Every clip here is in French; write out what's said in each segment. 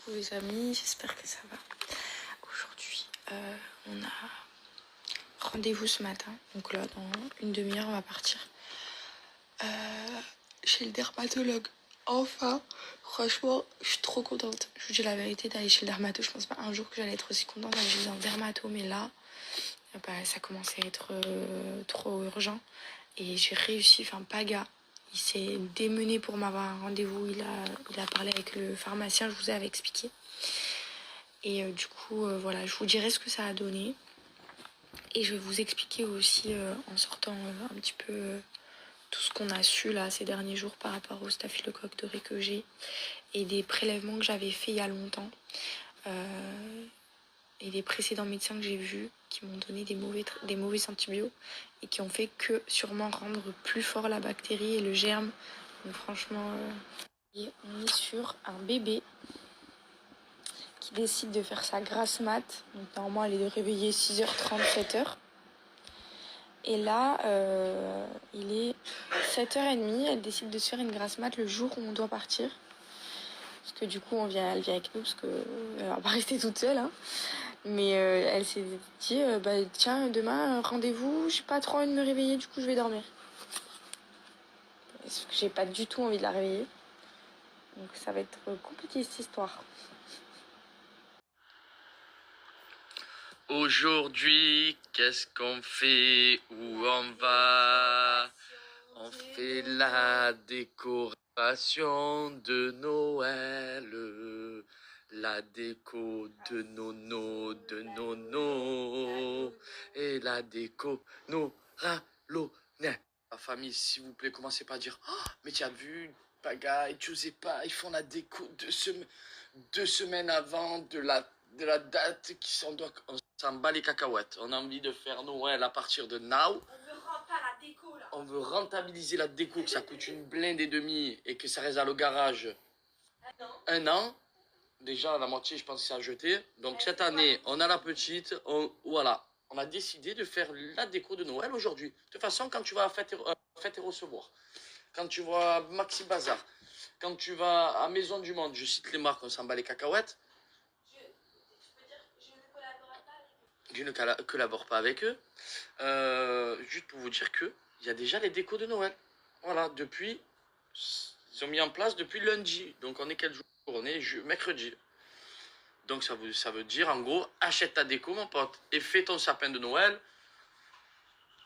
Coucou les amis, j'espère que ça va. Aujourd'hui, on a rendez-vous ce matin. Donc là, dans une demi-heure, on va partir chez le dermatologue. Enfin, franchement, je suis trop contente. Je vous dis la vérité, d'aller chez le dermato. Je pense pas un jour que j'allais être aussi contente d'aller chez un dermato. Mais là, ça commençait à être trop urgent. Et j'ai réussi, enfin Paga, il s'est démené pour m'avoir un rendez-vous. Il a parlé avec le pharmacien, je vous avais expliqué. Et du coup, voilà, je vous dirai ce que ça a donné. Et je vais vous expliquer aussi, en sortant un petit peu tout ce qu'on a su là ces derniers jours par rapport au staphylocoque doré que j'ai. Et des prélèvements que j'avais fait il y a longtemps. Et des précédents médecins que j'ai vus qui m'ont donné des mauvais antibiotiques et qui ont fait que sûrement rendre plus fort la bactérie et le germe. Donc franchement, et on est sur un bébé qui décide de faire sa grasse mat. Donc normalement elle est de réveiller 6h30, 7h. Et là, il est 7h30, elle décide de se faire une grasse mat le jour où on doit partir. Parce que du coup, elle vient avec nous, parce qu'elle va pas rester toute seule. Hein. Mais elle s'est dit, tiens, demain, rendez-vous, j'ai pas trop envie de me réveiller, du coup, je vais dormir. Parce que j'ai pas du tout envie de la réveiller. Donc ça va être compliqué, cette histoire. Aujourd'hui, qu'est-ce qu'on fait? Où on va? On fait la décoration de Noël. La déco de Nono. Et la déco Noralonais. La famille, s'il vous plaît, commencez pas à dire oh, mais tu as vu, Paga et Giuseppa, ils font la déco 2 semaines avant de la date qui s'en doit. On s'en bat les cacahuètes. On a envie de faire Noël à partir de now. On veut rentabiliser la déco, que ça coûte une blinde et demie et que ça reste dans le garage un an. Déjà, la moitié, je pense que c'est à jeter. Donc, cette année, on a la petite. Voilà. On a décidé de faire la déco de Noël aujourd'hui. De toute façon, quand tu vas à Fête et Recevoir, quand tu vas à Maxi Bazar, quand tu vas à Maison du Monde, je cite les marques, on s'en bat les cacahuètes. Je ne collabore pas avec eux. Juste pour vous dire que il y a déjà les décos de Noël. Voilà, depuis, ils ont mis en place depuis lundi. Donc on est quel jour? On est mercredi. Donc ça veut dire en gros, achète ta déco mon pote et fais ton sapin de Noël.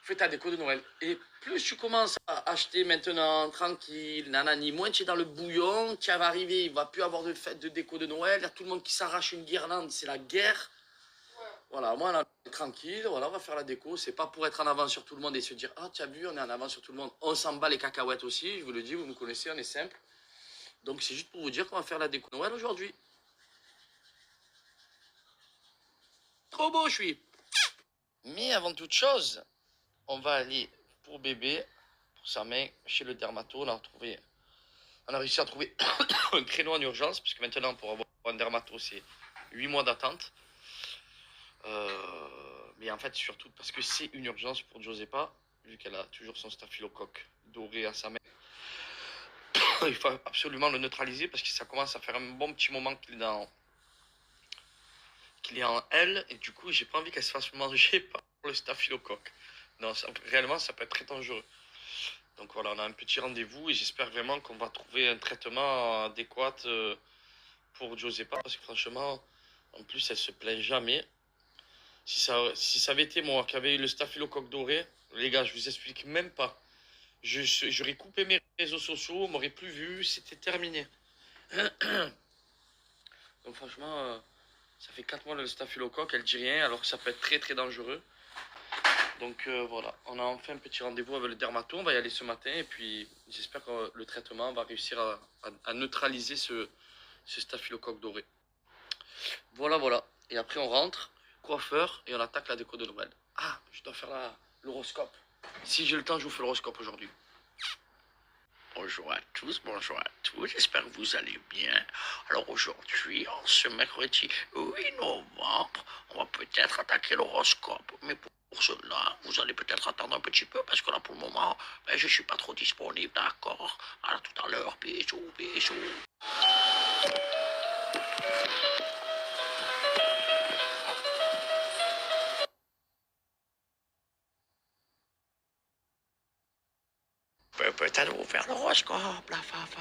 Fais ta déco de Noël. Et plus tu commences à acheter maintenant, tranquille, nanani, moins tu es dans le bouillon, tu vas arriver, il ne va plus avoir de fête de déco de Noël, il y a tout le monde qui s'arrache une guirlande, c'est la guerre. Voilà, moi, là, tranquille, voilà, on va faire la déco. C'est pas pour être en avant sur tout le monde et se dire, ah, tu as vu, on est en avant sur tout le monde. On s'en bat les cacahuètes aussi, je vous le dis, vous nous connaissez, on est simple. Donc, c'est juste pour vous dire qu'on va faire la déco Noël aujourd'hui. Trop beau, je suis. Mais avant toute chose, on va aller pour bébé, pour sa main, chez le dermato. On a réussi à trouver un créneau en urgence, puisque maintenant, pour avoir un dermato, c'est 8 mois d'attente. Mais en fait, surtout parce que c'est une urgence pour Giuseppa, vu qu'elle a toujours son staphylocoque doré à sa main. Il faut absolument le neutraliser parce que ça commence à faire un bon petit moment qu'il est en L, et du coup, j'ai pas envie qu'elle se fasse manger par le staphylocoque. Non, réellement, ça peut être très dangereux. Donc voilà, on a un petit rendez-vous et j'espère vraiment qu'on va trouver un traitement adéquat pour Giuseppa parce que franchement, en plus, elle se plaint jamais. Si ça avait été moi qui avais eu le staphylocoque doré, les gars, je vous explique même pas. J'aurais coupé mes réseaux sociaux, on m'aurait plus vu, c'était terminé. Donc franchement, ça fait 4 mois le staphylocoque, elle dit rien, alors que ça peut être très très dangereux. Donc voilà, on a enfin un petit rendez-vous avec le dermato, on va y aller ce matin et puis j'espère que le traitement va réussir à neutraliser ce staphylocoque doré. Voilà. Et après on rentre, coiffeur, et on attaque la déco de Noël. Ah, je dois faire l'horoscope. Si j'ai le temps, je vous fais l'horoscope aujourd'hui. Bonjour à tous, j'espère que vous allez bien. Alors aujourd'hui, en ce mercredi 8 novembre, on va peut-être attaquer l'horoscope. Mais pour cela, vous allez peut-être attendre un petit peu parce que là pour le moment, je ne suis pas trop disponible, d'accord? À tout à l'heure, bisous. faire l'horoscope, la fafa.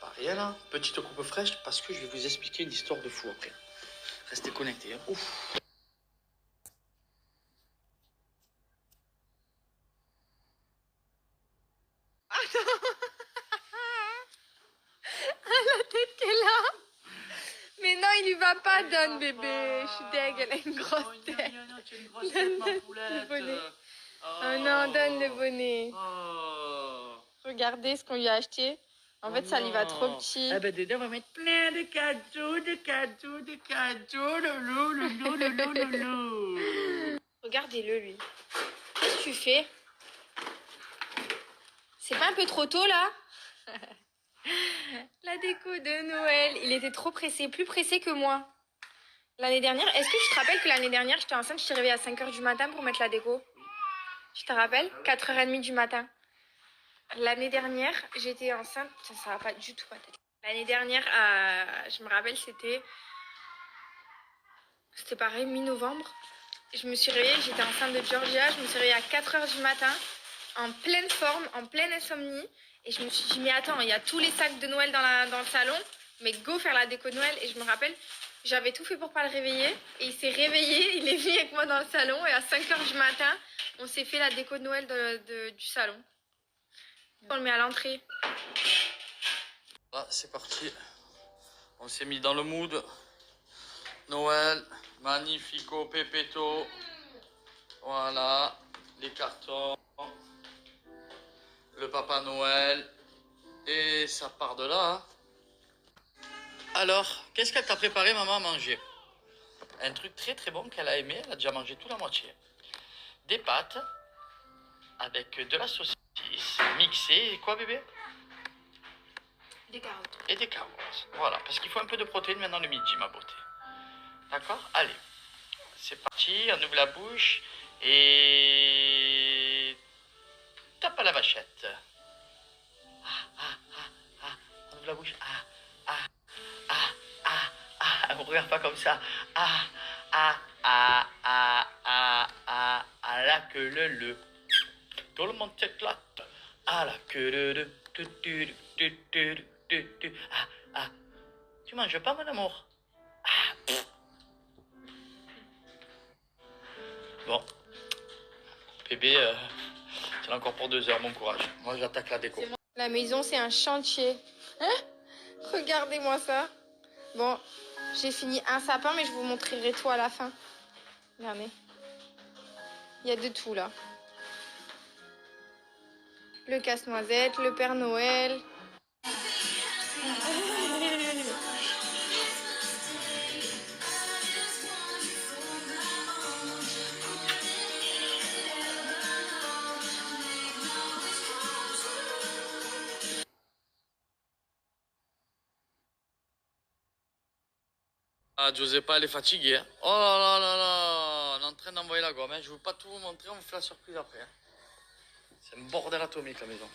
Pas rien là, petite coupe fraîche parce que je vais vous expliquer une histoire de fou après. Restez connectés. Hein. Ouf. La tête qu'elle a. Mais non, il lui va pas, donne bébé. Je suis deg, elle a une grosse tête. Tu as une grosse tête, ma poulette. Le bonnet. Oh non, donne le bonnet. Oh. Regardez ce qu'on lui a acheté. En fait, ça lui va trop petit. Ah ben dedans, on va mettre plein de cadeaux, de cadeaux, de cadeaux. Loulou, loulou, loulou, loulou. Regardez-le, lui. Qu'est-ce que tu fais? C'est pas un peu trop tôt, là? La déco de Noël. Il était trop pressé, plus pressé que moi. L'année dernière, est-ce que tu te rappelles que l'année dernière, j'étais enceinte, je suis réveillée à 5h du matin pour mettre la déco? Tu te rappelles? 4h30 du matin. L'année dernière, j'étais enceinte. Ça va pas du tout ma tête. L'année dernière, je me rappelle, c'était pareil, mi-novembre. Je me suis réveillée, j'étais enceinte de Georgia. Je me suis réveillée à 4h du matin, en pleine forme, en pleine insomnie. Et je me suis dit, mais attends, il y a tous les sacs de Noël dans le salon. Mais go faire la déco de Noël. Et je me rappelle, j'avais tout fait pour pas le réveiller. Et il s'est réveillé, il est venu avec moi dans le salon. Et à 5h du matin, on s'est fait la déco de Noël du salon. On le met à l'entrée. Là, c'est parti. On s'est mis dans le mood. Noël, magnifico, pépéto. Voilà, les cartons. Le Papa Noël. Et ça part de là. Hein. Alors, qu'est-ce qu'elle t'a préparé, maman, à manger? Un truc très très bon qu'elle a aimé. Elle a déjà mangé tout la moitié. Des pâtes avec de la saucisse mixée. Et quoi, bébé? Des carottes. Et des carottes. Voilà, parce qu'il faut un peu de protéines maintenant le midi, ma beauté. D'accord? Allez, c'est parti. On ouvre la bouche et tape à la vachette. On ouvre la bouche. On ne regarde pas comme ça. La queue le. Tout le monde s'éclate. À la queue le. Tu manges pas, mon amour? Bon. Bébé, c'est encore pour 2 heures, bon courage. Moi, j'attaque la déco. La maison, c'est un chantier. Hein? Regardez-moi ça. Bon, j'ai fini un sapin, mais je vous montrerai tout à la fin. Regardez. Il y a de tout, là. Le casse-noisette, le Père Noël. Ah, Giuseppa, elle est fatiguée. Hein. Oh là là là là, on est en train d'envoyer la gomme. Hein. Je ne veux pas tout vous montrer, on vous fait la surprise après. Hein. C'est un bordel atomique, la maison.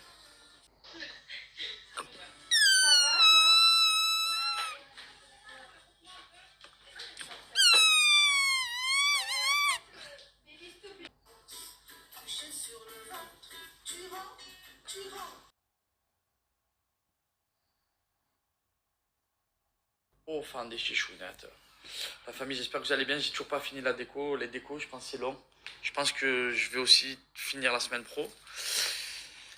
Oh, fan des chichounettes. La famille, j'espère que vous allez bien. J'ai toujours pas fini la déco. Les décos, je pense que c'est long. Je pense que je vais aussi finir la semaine pro.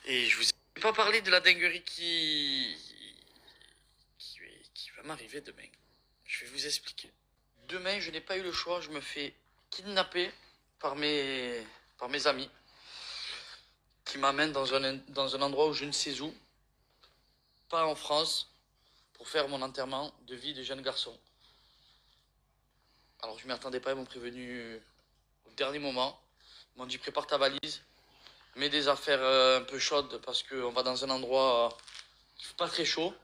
Et je vous ai pas parlé de la dinguerie qui va m'arriver demain. Je vais vous expliquer. Demain, je n'ai pas eu le choix. Je me fais kidnapper par mes amis qui m'amènent dans un endroit où je ne sais où, pas en France, pour faire mon enterrement de vie de jeune garçon. Alors je ne m'y attendais pas, ils m'ont prévenu au dernier moment. Ils m'ont dit prépare ta valise, mets des affaires un peu chaudes parce qu'on va dans un endroit qui ne fait pas très chaud.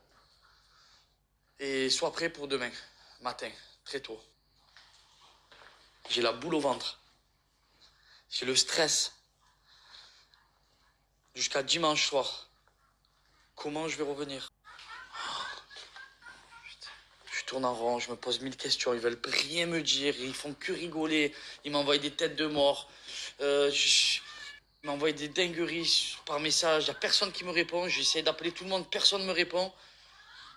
Et sois prêt pour demain matin, très tôt. J'ai la boule au ventre. J'ai le stress. Jusqu'à dimanche soir. Comment je vais revenir? Chut, chut. tourne en rond, je me pose 1000 questions, ils veulent rien me dire, ils font que rigoler, ils m'envoient des têtes de mort, ils m'envoient des dingueries par message, il n'y a personne qui me répond, j'essaie d'appeler tout le monde, personne ne me répond.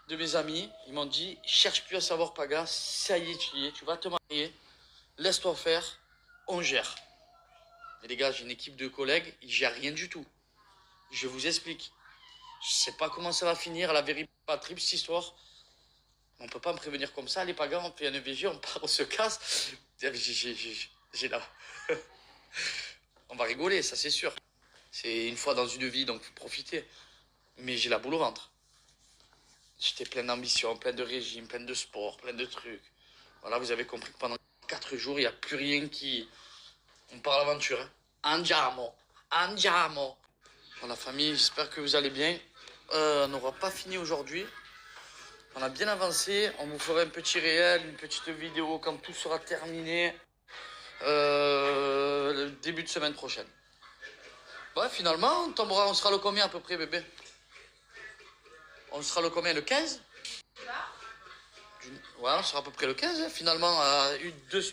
De mes amis, ils m'ont dit, cherche plus à savoir Paga, ça y est, tu y es, tu vas te marier, laisse-toi faire, on gère. Et les gars, j'ai une équipe de collègues, ils gèrent rien du tout. Je vous explique. Je sais pas comment ça va finir, la vérité pas triple cette histoire. On peut pas me prévenir comme ça, les Pagas, on fait un EVG, on part, on se casse. J'ai là. On va rigoler, ça c'est sûr. C'est une fois dans une vie, donc faut profiter. Mais j'ai la boule au ventre. J'étais plein d'ambition, plein de régime, plein de sport, plein de trucs. Voilà, vous avez compris que pendant 4 jours, il n'y a plus rien qui... On part à l'aventure. Hein. Andiamo, andiamo. Bon, la famille, j'espère que vous allez bien. On n'aura pas fini aujourd'hui. On a bien avancé. On vous fera un petit réel, une petite vidéo quand tout sera terminé. Le début de semaine prochaine. Ouais, finalement, on tombera, on sera le combien à peu près, bébé? On sera le combien, le 15? Ouais, on sera à peu près le 15, hein, finalement, à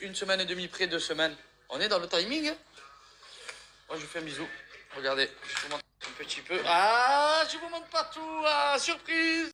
une semaine et demie près, 2 semaines. On est dans le timing. Hein. Moi, je vous fais un bisou. Regardez, je vous montre un petit peu. Ah, je vous montre pas tout. Ah, surprise.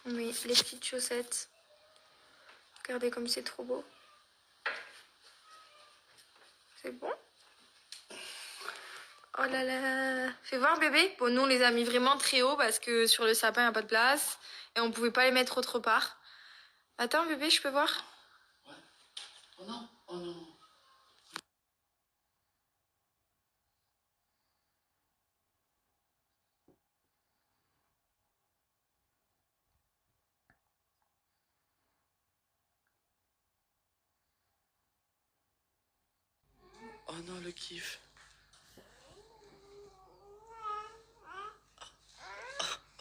Oui, les petites chaussettes. Regardez comme c'est trop beau. C'est bon? Oh là là. Fais voir bébé. Bon, nous on les a mis vraiment très haut parce que sur le sapin il n'y a pas de place. Et on pouvait pas les mettre autre part. Attends bébé, je peux voir? Ouais. Oh non, oh non. Oh non, le kiff.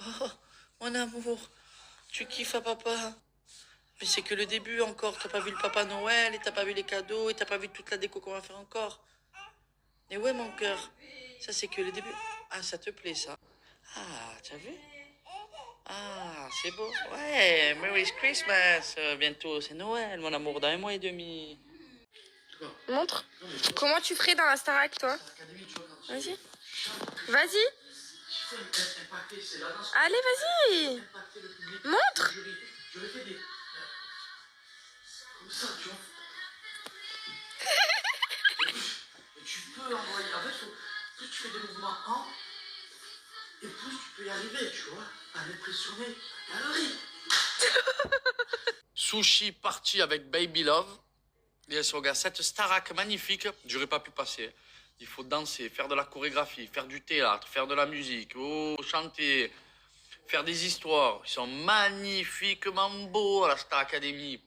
Oh, mon amour, tu kiffes à papa. Mais c'est que le début encore. T'as pas vu le Papa Noël et t'as pas vu les cadeaux et t'as pas vu toute la déco qu'on va faire encore. Et ouais, mon cœur, ça c'est que le début. Ah, ça te plaît ça? Ah, t'as vu? Ah, c'est beau. Ouais, Merry Christmas. Bientôt, c'est Noël, mon amour, dans 1 mois et demi. Montre. Comment tu ferais dans la Starac toi? Vas-y. Vas-y. Allez, vas-y. Montre. Je le fais des... Comme ça, tu vois. Et tu peux envoyer... En fait, plus tu fais des mouvements en... Et plus tu peux y arriver, tu vois. À l'impressionner. Galerie. Sushi parti avec Baby Love. Bien sûr, regarde, cette Starac magnifique, j'aurais pas pu passer. Il faut danser, faire de la chorégraphie, faire du théâtre, faire de la musique, oh, chanter, faire des histoires. Ils sont magnifiquement beaux à la Star Academy.